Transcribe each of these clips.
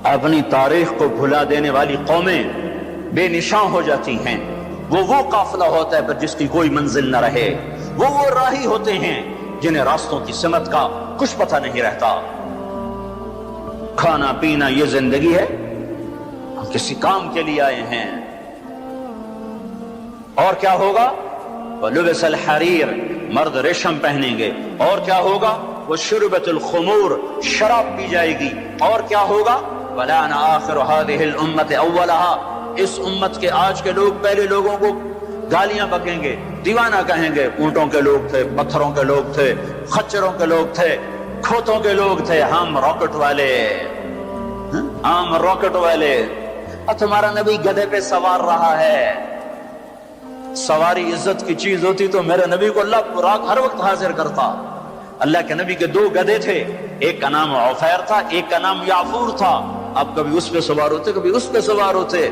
اپنی تاریخ کو بھلا دینے والی قومیں بے نشان ہو جاتی ہیں. وہ قافلہ ہوتا ہے پر جس کی کوئی منزل نہ رہے. وہ راہی ہوتے ہیں جنہیں راستوں کی سمت کا کچھ پتہ نہیں رہتا. کھانا پینا یہ زندگی ہے، ہم کسی کام کے لیے آئے ہیں. اور کیا ہوگا؟ وَلُبِسَ الْحَرِيرُ، مرد ریشم پہنیں گے. اور کیا ہوگا؟ وَشُرِبَتِ الْخُمُورُ، شراب پی جائے گی. اور کیا ہوگا؟ وَلَعَنَ آخِرُ هَذِهِ الْأُمَّةِ أَوَّلَهَا، اس امت کے آج کے لوگ پہلے لوگوں کو گالیاں بکیں گے، دیوانہ کہیں گے. اونٹوں کے لوگ تھے، پتھروں کے لوگ تھے، خچروں کے لوگ تھے، کھوتوں کے لوگ تھے. ہم راکٹ والے، ہم راکٹ والے. اور تمہارا نبی گدھے پہ سوار رہا ہے. سواری عزت کی چیز ہوتی تو میرے نبی کو اللہ براق ہر وقت حاضر کرتا. اللہ کے نبی کے 2 گدھے تھے، ایک کا نام عفیر تھا، ایک کا نام یعفور تھا. اب کبھی اس پہ سوار ہوتے، کبھی اس پہ سوار ہوتے.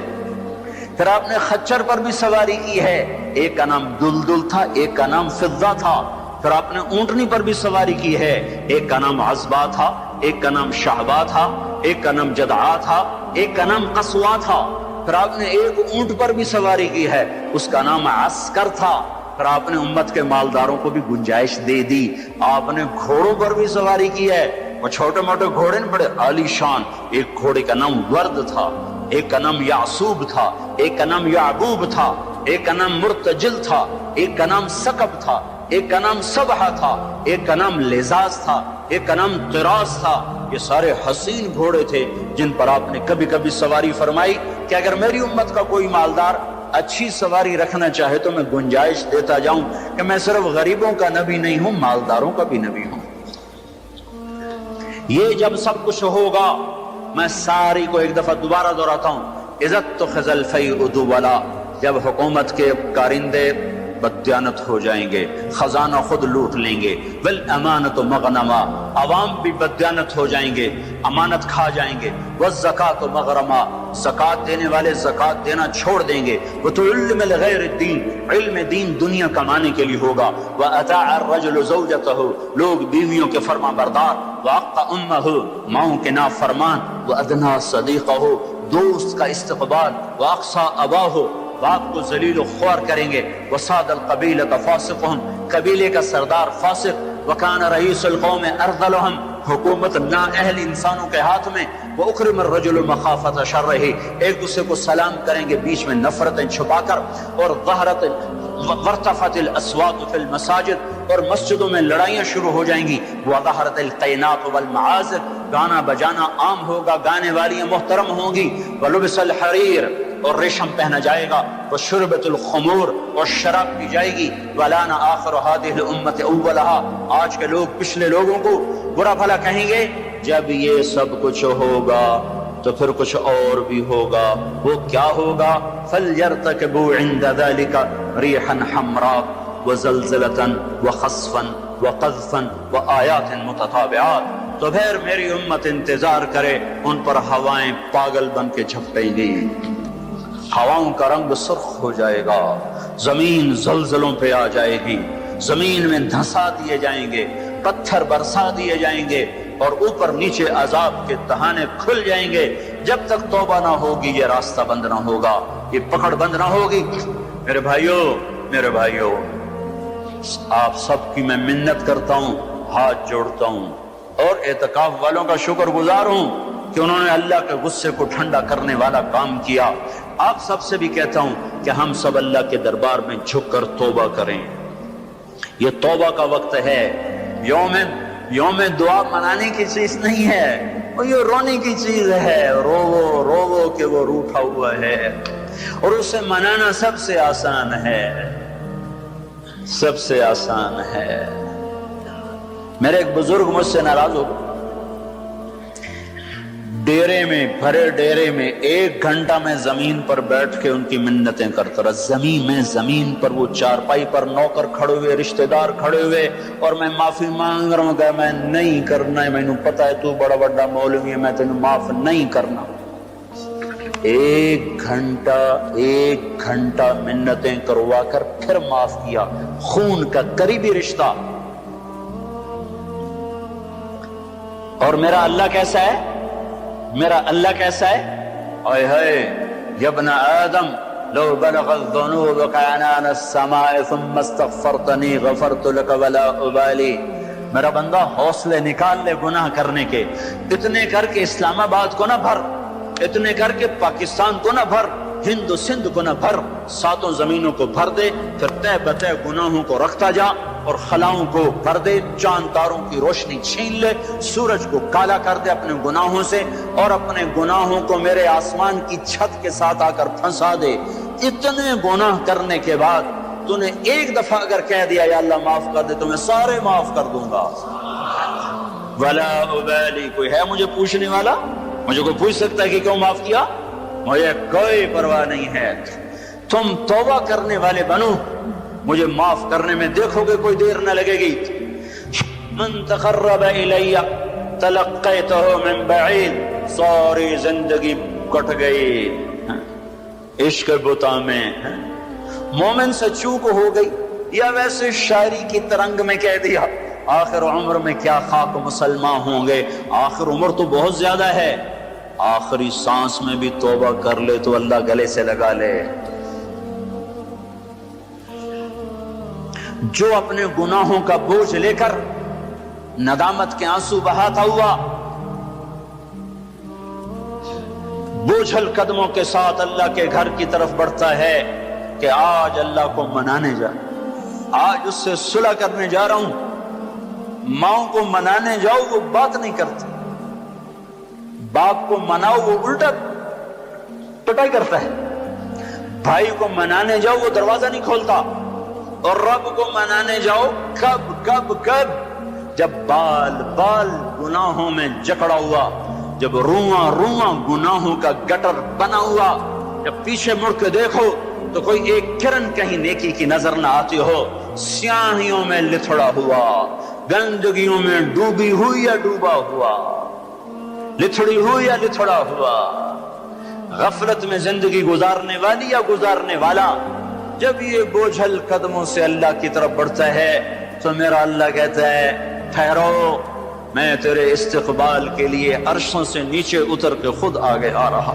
پھر آپ نے خچر پر بھی سواری کی ہے، ایک کا نام دلدل تھا، ایک کا نام فضہ تھا. پھر آپ نے اونٹنی پر بھی سواری کی ہے، ایک کا نام عزبا تھا، ایک کا نام شہبا تھا، ایک کا نام جدعا تھا، ایک کا نام قصوا تھا. پھر آپ نے ایک اونٹ پر بھی سواری کی ہے، اس کا نام عسکر تھا. پھر آپ نے امت کے مالداروں کو بھی گنجائش دے دی. آپ نے گھوڑوں پر بھی سواری کی ہے. وہ چھوٹے موٹے گھوڑے بڑے عالی شان. ایک گھوڑے کا نام ورد تھا، ایک کا نام یعصوب تھا، ایک کا نام یعقوب تھا، ایک کا نام مرتجل تھا، ایک کا نام سکب تھا، ایک کا نام سبحہ تھا، ایک کا نام لزاز تھا، ایک کا نام قراس تھا. یہ سارے حسین گھوڑے تھے جن پر آپ نے کبھی کبھی سواری فرمائی کہ اگر میری امت کا کوئی مالدار اچھی سواری رکھنا چاہے تو میں گنجائش دیتا جاؤں کہ میں صرف غریبوں کا نبی نہیں ہوں، مالداروں کا بھی نبی ہوں. یہ جب سب کچھ ہوگا، میں ساری کو ایک دفعہ دوبارہ دہراتا ہوں. عزت تو خزل فی ادولا، جب حکومت کے کارندے بددیانت ہو جائیں گے، خزانہ خود لوٹ لیں گے. والامانت مغنما، عوام بھی بددیانت ہو جائیں گے، امانت کھا جائیں گے. والزکات مغرما، زکات دینے والے زکات دینا چھوڑ دیں گے. وتعلم لغیر الدین، علم دین دنیا کمانے کے لیے ہوگا. واطاع الرجل زوجته، لوگ بیویوں کے فرما بردار. واقع امه، ماؤں کے نافرمان. وادنا صدیقه، دوست کا استقبال. واقصى اباه، باپ کو ذلیل و خوار کریں گے. وصاد القبیلۃ فاسقهم، قبیلے کا سردار فاسق. وکان رئیس القوم ارذلهم، حکومت نااہل انسانوں کے ہاتھ میں. وَأُكْرِمَ الرَّجُلُ مَخَافَةَ شَرِّهِ، ایک دوسرے کو سلام کریں گے بیچ میں نفرتیں چھپا کر. اور وارتفعت الاصوات فی المساجد، اور مسجدوں میں لڑائیاں شروع ہو جائیں گی. وظہرت القینات والمعازف، گانا بجانا عام ہوگا، گانے والیاں محترم ہوں گی. وَلُبِسَ الْحَرِيرُ، اور ریشم پہنا جائے گا. وَشُرْبَتُ الْخُمُورُ، اور شراب پی جائے گی. وَلَعَنَ آخِرُ هَذِهِ الْأُمَّةِ أَوَّلَهَا، آج کے لوگ پچھلے لوگوں کو برا بھلا کہیں گے. جب یہ سب کچھ ہوگا تو پھر کچھ اور بھی ہوگا. وہ کیا ہوگا؟ فَلْيَرْتَكِبُوا عِنْدَ ذَلِكَ رِيحًا حَمْرَاءَ وَزَلْزَلَةً وَخَسْفًا وَقَذْفًا وَآيَاتٍ مُتَتَابِعَاتٍ. تو پھر میری امت انتظار کرے، ان پر ہوائیں پاگل بن کے جھپٹیں گی. ہواؤں کا رنگ سرخ ہو جائے گا، زمین زلزلوں پہ آ جائے گی، زمین میں دھسا دیے جائیں گے، پتھر برسا دیے جائیں گے، اور اوپر نیچے عذاب کے تہانے کھل جائیں گے. جب تک توبہ نہ ہوگی یہ راستہ بند نہ ہوگا، یہ پکڑ بند نہ ہوگی. میرے بھائیوں، آپ سب کی میں منت کرتا ہوں، ہاتھ جوڑتا ہوں، اور اعتکاف والوں کا شکر گزار ہوں کہ انہوں نے اللہ کے غصے کو ٹھنڈا کرنے والا کام کیا. آپ سب سے بھی کہتا ہوں کہ ہم سب اللہ کے دربار میں جھک کر توبہ کریں. یہ توبہ کا وقت ہے. یوم دعا منانے کی چیز نہیں ہے، اور یہ رونے کی چیز ہے. رو کہ وہ روٹھا ہوا ہے، اور اسے منانا سب سے آسان ہے، سب سے آسان ہے. میرے ایک بزرگ مجھ سے ناراض ہو گئے. ڈیرے میں، بھرے ڈیرے میں 1 گھنٹہ میں زمین پر بیٹھ کے ان کی منتیں کرتا رہا. زمین پر وہ چارپائی پر نوکر کھڑے ہوئے، رشتہ دار کھڑے ہوئے، اور میں معافی مانگ رہا ہوں کہ میں نہیں کرنا ہے، مینوں پتا ہے تو بڑا بڑا مولوی ہے، میں تینوں معاف نہیں کرنا. 1 گھنٹہ منتیں کروا کر پھر معاف کیا. خون کا قریبی رشتہ. اور میرا اللہ کیسا ہے؟ میرا اللہ کیسا ہے؟ اوئے ہوئے یا ابن آدم لو بلغت ذنوبك عنان السماء ثم استغفرتنی غفرت لك ولا ابالی. میرا بندہ حوصلے نکال لے گناہ کرنے کے، اتنے کر کے اسلام آباد کو نہ بھر، اتنے کر کے پاکستان کو نہ بھر، ہند و سندھ کو نہ بھر، ساتوں زمینوں کو بھر دے، پھر تہ بتہ گناہوں کو رکھتا جا اور خلاؤں کو بھر دے، چاند تاروں کی روشنی چھین لے، سورج کو کالا کر دے اپنے گناہوں سے، اور اپنے گناہوں کو میرے آسمان کی چھت کے ساتھ آ کر پھنسا دے. اتنے گناہ کرنے کے بعد تو نے ایک دفعہ اگر کہہ دیا یا اللہ معاف کر دے تو میں سارے معاف کر دوں گا. ولا ابالی، کوئی ہے مجھے پوچھنے والا؟ مجھے کوئی پوچھ سکتا ہے کہ کیوں معاف کیا؟ مجھے کوئی پرواہ نہیں ہے. تم توبہ کرنے والے بنو، مجھے معاف کرنے میں دیکھو گے کوئی دیر نہ لگے گی. من تقرب الی تلقیتہ من بعید، ساری زندگی کٹ گئی عشق بتا میں. مومن سے چوک ہو گئی یا ویسے شاعری کی ترنگ میں کہہ دیا آخر عمر میں کیا خاک مسلمان ہوں گے، آخر عمر تو بہت زیادہ ہے، آخری سانس میں بھی توبہ کر لے تو اللہ گلے سے لگا لے. جو اپنے گناہوں کا بوجھ لے کر ندامت کے آنسو بہاتا ہوا بوجھل قدموں کے ساتھ اللہ کے گھر کی طرف بڑھتا ہے کہ آج اللہ کو منانے جا، آج اس سے صلح کرنے جا رہا ہوں. ماؤں کو منانے جاؤ وہ بات نہیں کرتی، باپ کو مناؤ وہ الٹا پٹائی کرتا ہے، بھائی کو منانے جاؤ وہ دروازہ نہیں کھولتا، اور رب کو منانے جاؤ کب کب کب جب بال بال گناہوں میں جکڑا ہوا، جب رواں رواں گناہوں کا گٹر بنا ہوا، جب پیچھے مڑ کے دیکھو تو کوئی ایک کرن کہیں نیکی کی نظر نہ آتی ہو، سیاہیوں میں لتھڑا ہوا، گندگیوں میں ڈوبی ہوئی یا ڈوبا ہوا، لتھڑی ہوئی یا لتھڑا ہوا، غفلت میں زندگی گزارنے والی یا گزارنے والا، جب یہ بوجھل قدموں سے اللہ کی طرف بڑھتا ہے تو میرا اللہ کہتا ہے ٹھہرو، میں تیرے استقبال کے لیے عرشوں سے نیچے اتر کے خود آگے آ رہا.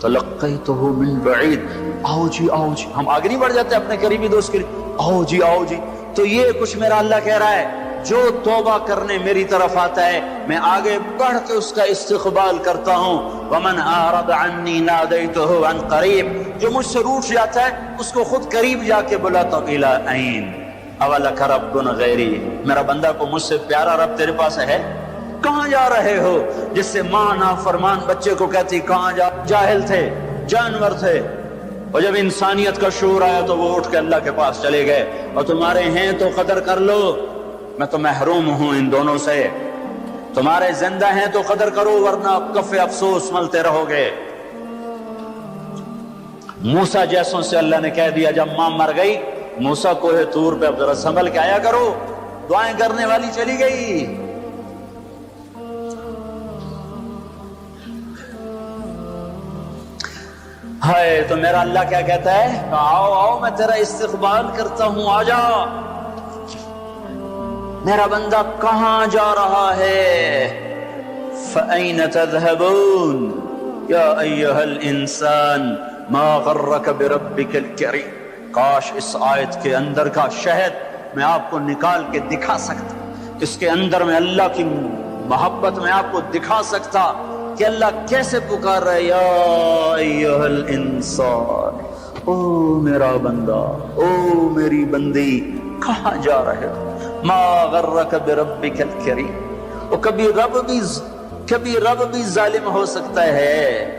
تلقیتہ من بعید، آؤ جی آؤ جی. ہم آگے نہیں بڑھ جاتے اپنے قریبی دوست کے لیے آؤ جی آؤ جی. تو یہ کچھ میرا اللہ کہہ رہا ہے جو توبہ کرنے میری طرف آتا ہے میں آگے بڑھ کے اس کا استقبال کرتا ہوں. ومن اعرض عنی نادیتہ عن قریب، جو مجھ سے روٹ جاتا ہے اس کو خود قریب جا کے بلاتا ہوں. الی این اولک رب غیری، میرا بندہ کو مجھ سے پیارا رب تیرے پاس ہے؟ کہاں جا رہے ہو؟ جس سے ماں نافرمان بچے کو کہتی کہاں جا، جاہل تھے، جانور تھے، اور جب انسانیت کا شعور آیا تو وہ اٹھ کے اللہ کے پاس چلے گئے. اور تمہارے ہیں تو قدر کر لو، میں تو محروم ہوں ان دونوں سے. تمہارے زندہ ہیں تو قدر کرو ورنہ کف افسوس ملتے رہو گے. موسیٰ جیسوں سے اللہ نے کہہ دیا جب ماں مر گئی، موسیٰ کوہ طور پہ اب ذرا سنبھل کے آیا کرو، دعائیں کرنے والی چلی گئی. ہائے تو میرا اللہ کیا کہتا ہے آؤ آؤ میں تیرا استقبال کرتا ہوں، آ جا. میرا بندہ کہاں جا رہا ہے؟ فَأَيْنَ تَذْهَبُونَ یا ایہا الانسان ما غرک بربک الکریم. کاش اس آیت کے اندر کا شہد میں آپ کو نکال کے دکھا سکتا، اس کے اندر میں اللہ کی محبت میں آپ کو دکھا سکتا کہ اللہ کیسے پکار رہا ہے یا ایہا الانسان، او میرا بندہ، او میری بندی، کہاں جا رہے ہو؟ ما غرک بربک الکریم. اور کبھی رب بھی ظالم ہو سکتا ہے.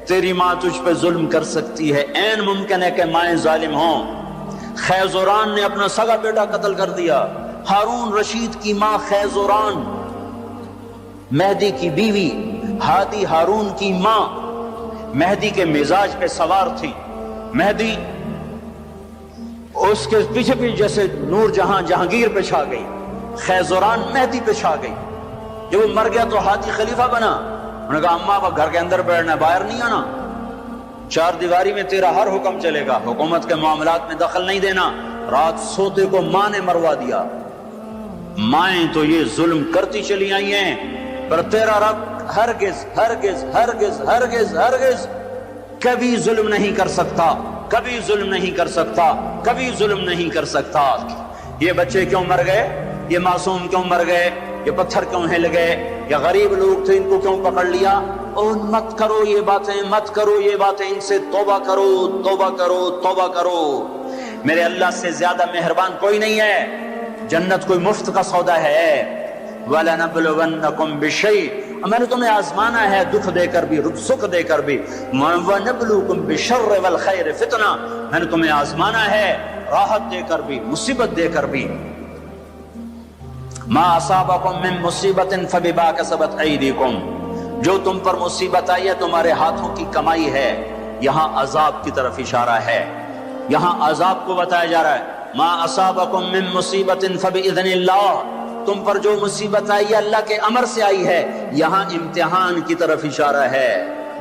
تیری ماں تجھ پہ ظلم کر سکتی ہے، عین ممکن ہے کہ مائیں ظالم ہوں. خیزوران نے اپنا سگا بیٹا قتل کر دیا. ہارون رشید کی ماں خیزوران، مہدی کی بیوی، ہادی ہارون کی ماں مہدی کے مزاج پہ سوار تھی. مہدی اس کے پیچھے پیچھے جیسے نور جہاں جہانگیر پہ چھا گئی، خیزوران مہدی پہ چھا گئی. جب وہ مر گیا تو ہادی خلیفہ بنا. انہوں نے کہا اماں اب گھر کے اندر بیٹھنا ہے، باہر نہیں آنا، چار دیواری میں تیرا ہر حکم چلے گا، حکومت کے معاملات میں دخل نہیں دینا. رات سوتے کو ماں نے مروا دیا. مائیں تو یہ ظلم کرتی چلی آئی ہیں، پر تیرا رب ہرگز ہرگز ہرگز ہرگز ہرگز کبھی ظلم نہیں کر سکتا، کبھی ظلم نہیں کر سکتا، کبھی ظلم نہیں کر سکتا۔ یہ بچے کیوں مر گئے، یہ معصوم کیوں مر گئے، یہ پتھر کیوں ہل گئے، یا غریب لوگ تھے ان کو کیوں پکڑ لیا؟ اور مت کرو یہ باتیں، مت کرو یہ باتیں، ان سے توبہ کرو، توبہ کرو، توبہ کرو۔ میرے اللہ سے زیادہ مہربان کوئی نہیں ہے۔ جنت کوئی مفت کا سودا ہے۔ وَلَنَبْلُوَنَّكُمْ بِشَيْءٍ، میں نے تمہیں آزمانا ہے، دکھ دے کر بھی، سکھ دے کر بھی۔ وَنَبْلُوكُمْ بِالشَّرِّ وَالْخَيْرِ فِتْنَةً، میں نے تمہیں آزمانا ہے راحت دے کر بھی، مصیبت دے کر بھی۔ مَا أَصَابَكُم مِّن مُّصِيبَةٍ فَبِمَا كَسَبَتْ أَيْدِيكُمْ، جو تم پر مصیبت آئی ہے تمہارے ہاتھوں کی کمائی ہے۔ یہاں عذاب کی طرف اشارہ ہے، یہاں عذاب کو بتایا جا رہا ہے۔ مَا أَصَابَكُم مِّن مُّصِيبَةٍ فَبِإِذْنِ اللَّهِ، تم پر جو مصیبت آئی ہے اللہ کے امر سے آئی ہے۔ یہاں امتحان کی طرف اشارہ ہے۔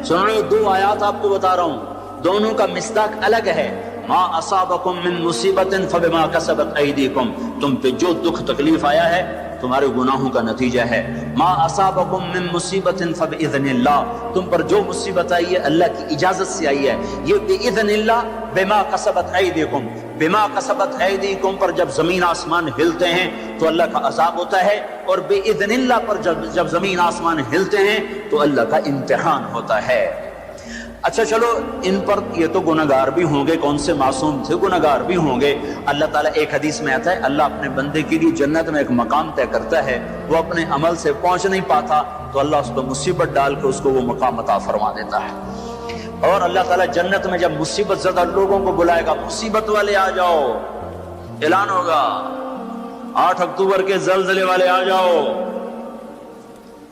سنو، دو آیات آپ کو بتا رہا ہوں، دونوں کا مصداق الگ ہے۔ ما اصابکم من مصیبت فبما کسبت ایدیکم، تم پہ جو دکھ تکلیف آیا ہے تمہارے گناہوں کا نتیجہ ہے۔ ما اصابکم من مصیبت فباذن اللہ، تم پر جو مصیبت آئی ہے اللہ کی اجازت سے آئی ہے۔ یہ باذن اللہ، بما کسبت ایدیکم، بما کسبت ایدیکم پر جب زمین آسمان ہلتے ہیں تو اللہ کا عذاب ہوتا ہے، اور باذن اللہ پر جب زمین آسمان ہلتے ہیں تو اللہ کا امتحان ہوتا ہے۔ اچھا چلو، ان پر یہ تو گناہگار بھی ہوں گے، کون سے معصوم تھے، گناہگار بھی ہوں گے۔ اللہ تعالیٰ، ایک حدیث میں آتا ہے، اللہ اپنے بندے کے لیے جنت میں ایک مقام طے کرتا ہے، وہ اپنے عمل سے پہنچ نہیں پاتا تو اللہ اس کو مصیبت ڈال کے اس کو وہ مقام عطا فرما دیتا ہے۔ اور اللہ تعالیٰ جنت میں جب مصیبت زدہ لوگوں کو بلائے گا، مصیبت والے آ جاؤ، اعلان ہوگا 8 اکتوبر کے زلزلے والے آ جاؤ۔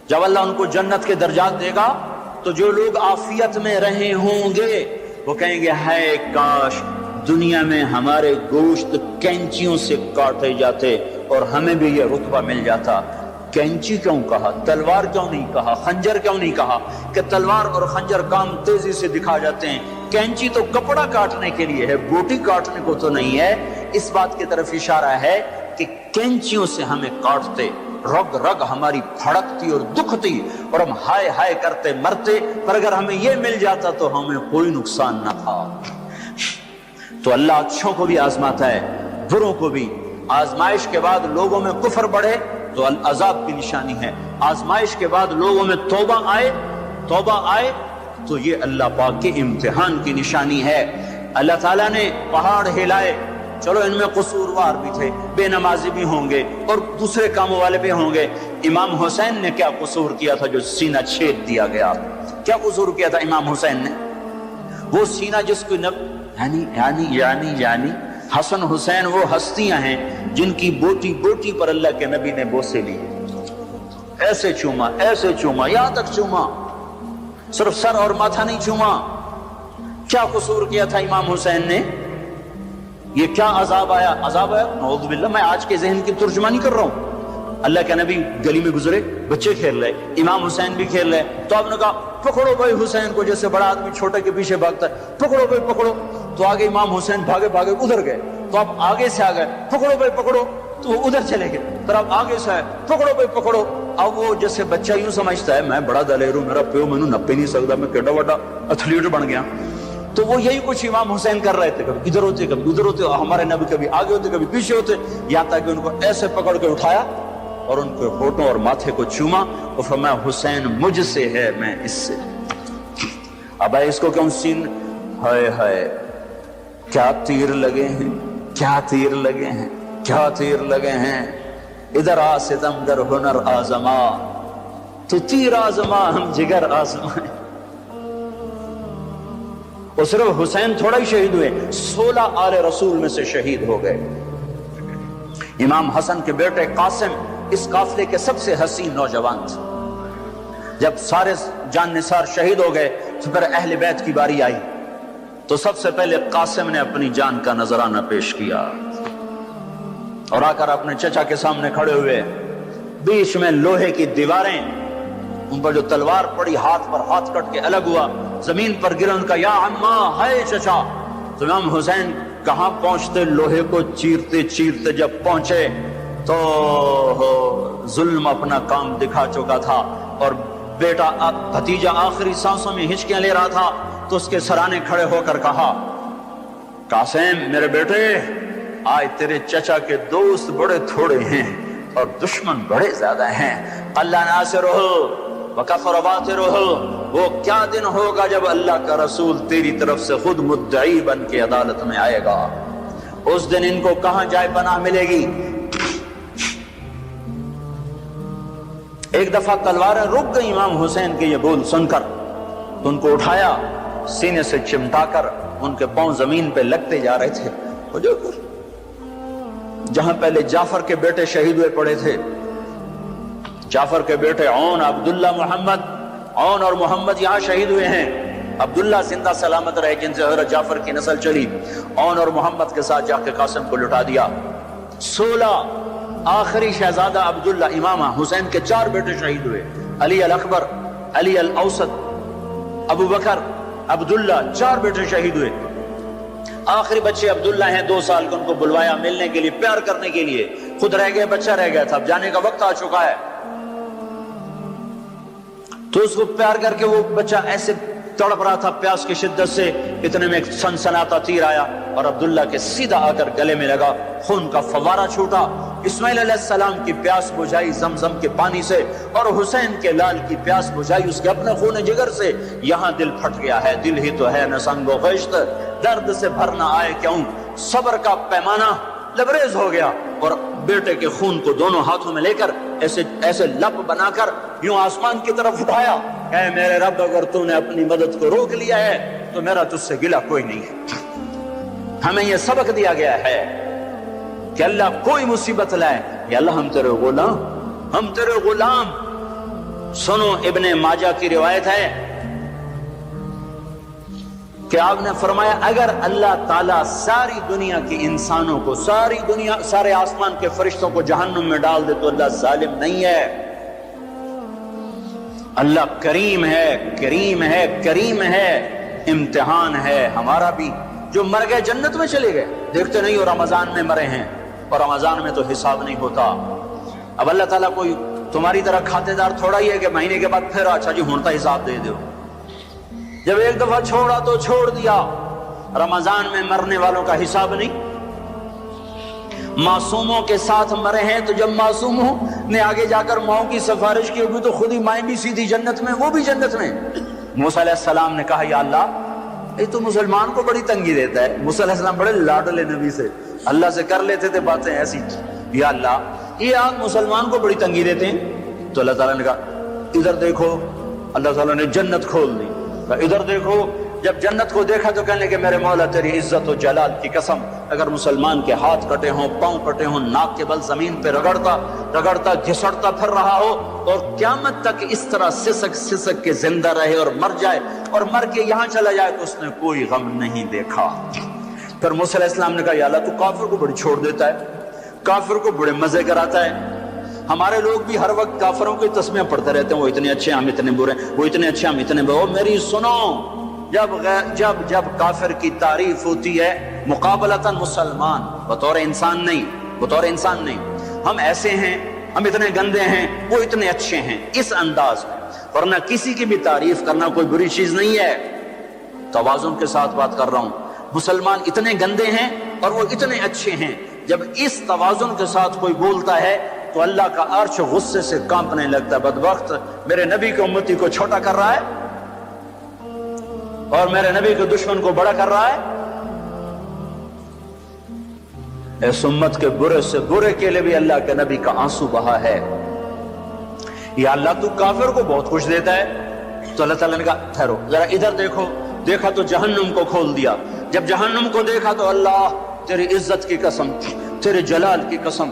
جب اللہ ان کو جنت کے درجات دے گا تو جو لوگ عافیت میں رہے ہوں گے وہ کہیں گے، ہائے کاش دنیا میں ہمارے گوشت کینچیوں سے کاٹے جاتے اور ہمیں بھی یہ رتبہ مل جاتا۔ کینچی کیوں کہا، تلوار کیوں نہیں کہا، خنجر کیوں نہیں کہا؟ کہ تلوار اور خنجر کام تیزی سے دکھا جاتے ہیں، کینچی تو کپڑا کاٹنے کے لیے ہے، بوٹی کاٹنے کو تو نہیں ہے۔ اس بات کی طرف اشارہ ہے کہ کینچیوں سے ہمیں کاٹتے، رگ رگ ہماری پھڑکتی اور دکھتی اور ہم ہائے ہائے کرتے مرتے، پر اگر ہمیں یہ مل جاتا تو ہمیں کوئی نقصان نہ تھا۔ تو اللہ اچھوں کو بھی آزماتا ہے، بروں کو بھی۔ آزمائش کے بعد لوگوں میں کفر بڑھے تو عذاب کی نشانی ہے، آزمائش کے بعد لوگوں میں توبہ آئے تو یہ اللہ پاک کے امتحان کی نشانی ہے۔ اللہ تعالیٰ نے پہاڑ ہلائے، چلو ان میں قصوروار بھی تھے، بے نمازی بھی ہوں گے اور دوسرے کاموں والے بھی ہوں گے۔ امام حسین نے کیا قصور کیا تھا جو سینہ چھید دیا گیا؟ کیا قصور کیا تھا امام حسین نے؟ وہ سینہ جس کو یعنی حسن حسین وہ ہستیاں ہیں جن کی بوٹی بوٹی پر اللہ کے نبی نے بوسے لیے، ایسے چوما، یہاں تک چوما، صرف سر اور ماتھا نہیں چوما۔ کیا قصور کیا تھا امام حسین نے؟ یہ کیا عذاب آیا؟ نعوذ باللہ، میں آج کے ذہن کی ترجمانی کر رہا ہوں۔ اللہ کے نبی گلی میں گزرے، بچے کھیل رہے، امام حسین بھی کھیل رہے، تو آپ نے کہا پکڑو بھائی حسین کو، جیسے بڑا آدمی چھوٹے کے پیچھے بھاگتا ہے، پکڑو بھائی پکڑو۔ تو آگے امام حسین بھاگے ادھر گئے، تو آپ آگے سے آ گئے، پکڑو بھائی پکڑو، تو وہ ادھر چلے گئے، پھر آپ آگے سے آئے، پکڑو بھائی پکڑو۔ اب وہ جیسے بچہ یوں سمجھتا ہے میں بڑا دلیر ہوں، میرا پیو مینوں نپے نہیں سکتا، میں کیڈا بڑا ایتھلیٹ بن گیا۔ تو وہ یہی کچھ امام حسین کر رہے تھے، کبھی ادھر ہوتے کبھی ادھر ہوتے، ہمارے نبی کبھی آگے ہوتے کبھی پیچھے ہوتے، یہاں تک کہ ان کو ایسے پکڑ کے اٹھایا اور ان کے ہونٹوں اور ماتھے کو چوما اور فرمایا حسین مجھ سے ہے، میں اس سے۔ اب اس کو کیوں سین، ہائے ہائے کیا تیر لگے ہیں، کیا تیر لگے ہیں، کیا تیر لگے ہیں۔ ادھر آ ستم در ہنر آزما، تو تیر آزما ہم جگر آزمائیں۔ اور صرف حسین تھوڑا ہی شہید ہوئے، 16 آل رسول میں سے شہید ہو گئے۔ امام حسن کے بیٹے قاسم اس قافلے کے سب سے حسین نوجوان تھے۔ جب سارے جان نثار شہید ہو گئے تو پھر اہل بیت کی باری آئی، تو سب سے پہلے قاسم نے اپنی جان کا نذرانہ پیش کیا اور آ کر اپنے چچا کے سامنے کھڑے ہوئے، بیچ میں لوہے کی دیواریں، ان پر جو تلوار پڑی ہاتھ پر ہاتھ کٹ کے الگ ہوا، زمین پر گرا، ان کا یا عمّا، ہائے چچا۔ تو امام حسین کہاں پہنچتے، لوہے کو چیرتے چیرتے جب پہنچے تو ظلم اپنا کام دکھا چکا تھا، اور بیٹا بھتیجا آخری سانسوں میں ہچکیاں لے رہا تھا تو اس کے سرانے کھڑے ہو کر کہا قاسم میرے بیٹے آج تیرے چچا کے دوست بڑے تھوڑے ہیں اور دشمن بڑے زیادہ ہیں، اللہ ناصرہ وکفر باطرہ، وہ کیا دن ہوگا جب اللہ کا رسول تیری طرف سے خود مدعی بن کے عدالت میں آئے گا، اس دن ان کو کہاں جائے پناہ ملے گی۔ ایک دفعہ تلواریں رک گئی امام حسین کے یہ بول سن کر، تو ان کو اٹھایا، سینے سے چمٹا کر ان کے پاؤں زمین پہ لگتے جا رہے تھے، جہاں پہلے جعفر کے بیٹے شہید ہوئے پڑے تھے، جعفر کے بیٹے عون، عبداللہ، محمد، عون اور محمد یہاں شہید ہوئے ہیں، عبداللہ زندہ سلامت رہے جن سے حضرت جعفر کی نسل چلی، عون اور محمد کے ساتھ جا کے قاسم کو لٹا دیا۔ 16 آخری شہزادہ عبداللہ، امام حسین کے 4 بیٹے شہید ہوئے، علی الاکبر، علی الاوسط، ابو بکر، عبداللہ، 4 بیٹے شہید ہوئے۔ آخری بچے عبداللہ ہیں، 2 سال کو ان کو بلوایا ملنے کے لیے، پیار کرنے کے لیے، خود رہ گئے، بچہ رہ گیا تھا، اب جانے کا وقت آ چکا ہے، تو اس کو پیار کر کے وہ بچہ ایسے تڑپ رہا تھا پیاس کی شدت سے، اتنے میں ایک سنسناتا تیر آیا اور عبداللہ کے سیدھا آ کر گلے میں لگا، خون کا فوارہ چھوٹا، اسماعیل علیہ السلام کی پیاس بجھائی زمزم کے پانی سے، اور حسین کے لال کی پیاس بجھائی اس کے اپنے خون جگر سے۔ یہاں دل پھٹ گیا ہے، دل ہی تو ہے نہ سنگ و خشت، درد سے بھر نہ آئے کیوں، صبر کا پیمانہ لبریز ہو گیا، اور بیٹے کے خون کو دونوں ہاتھوں میں لے کر ایسے لپ بنا کر یوں آسمان کی طرف اٹھایا، اے میرے رب اگر تو نے اپنی مدد کو روک لیا ہے تو میرا تجھ سے گلہ کوئی نہیں ہے۔ ہمیں یہ سبق دیا گیا ہے کہ اللہ کوئی مصیبت لائے، یا اللہ ہم تیرے غلام، ہم تیرے غلام۔ سنو ابن ماجہ کی روایت ہے کہ آپ نے فرمایا اگر اللہ تعالیٰ ساری دنیا کے انسانوں کو، ساری دنیا، سارے آسمان کے فرشتوں کو جہنم میں ڈال دے تو اللہ ظالم نہیں ہے، اللہ کریم ہے، کریم ہے، کریم ہے، امتحان ہے ہمارا بھی۔ جو مر گئے جنت میں چلے گئے، دیکھتے نہیں ہو رمضان میں مرے ہیں، اور رمضان میں تو حساب نہیں ہوتا۔ اب اللہ تعالیٰ کوئی تمہاری طرح کھاتے دار تھوڑا ہی ہے کہ مہینے کے بعد پھر اچھا جی ہونتا حساب دے دو۔ جب ایک دفعہ چھوڑا تو چھوڑ دیا۔ رمضان میں مرنے والوں کا حساب نہیں، معصوموں کے ساتھ مرے ہیں، تو جب معصوموں نے آگے جا کر ماؤں کی سفارش کی ہوگی تو خود ہی مائیں بھی سیدھی جنت میں، وہ بھی جنت میں۔ موسیٰ علیہ السلام نے کہا یا اللہ یہ تو مسلمان کو بڑی تنگی دیتا ہے، موسیٰ علیہ السلام بڑے لاڈلے نبی سے، اللہ سے کر لیتے تھے باتیں ایسی، یا اللہ یہ آپ مسلمان کو بڑی تنگی دیتے ہیں۔ تو اللہ تعالیٰ نے کہا ادھر دیکھو، اللہ تعالیٰ نے جنت کھول دی، ادھر دیکھو۔ جب جنت کو دیکھا تو کہنے کہ میرے مولا تیری عزت و جلال کی قسم، اگر مسلمان کے ہاتھ کٹے ہوں، پاؤں کٹے ہوں، ناک کے بل زمین پہ رگڑتا گھسڑتا پھر رہا ہو، اور قیامت تک اس طرح سسک سسک کے زندہ رہے اور مر جائے، اور مر کے یہاں چلا جائے تو اس نے کوئی غم نہیں دیکھا۔ پھر موسیٰ علیہ السلام نے کہا یا اللہ تو کافر کو بڑی چھوڑ دیتا ہے، کافر کو بڑے مزے کراتا ہے۔ ہمارے لوگ بھی ہر وقت کافروں کی تسمیاں پڑھتے رہتے ہیں، وہ اتنے اچھے ہم اتنے برے، وہ اتنے اچھے ہم اتنے برے۔ میری سنو، جب کافر کی تعریف ہوتی ہے مقابلتاً مسلمان، بطور انسان نہیں، بطور انسان نہیں، ہم ایسے ہیں، ہم اتنے گندے ہیں، وہ اتنے اچھے ہیں، اس انداز میں، ورنہ کسی کی بھی تعریف کرنا کوئی بری چیز نہیں ہے۔ توازن کے ساتھ بات کر رہا ہوں، مسلمان اتنے گندے ہیں اور وہ اتنے اچھے ہیں، جب اس توازن کے ساتھ کوئی بولتا ہے تو اللہ کا عرش غصے سے کانپنے لگتا ہے۔ بدبخت میرے نبی کی امتی کو چھوٹا کر رہا ہے اور میرے نبی کے دشمن کو بڑا کر رہا ہے۔ اس امت کے برے سے برے کے لیے بھی اللہ کے نبی کا آنسو بہا ہے۔ یا اللہ تو کافر کو بہت کچھ دیتا ہے۔ تو اللہ تعالیٰ نے کہا ٹھہرو ذرا ادھر دیکھو، دیکھا تو جہنم کو کھول دیا۔ جب جہنم کو دیکھا تو اللہ تیری عزت کی قسم، تیرے جلال کی قسم،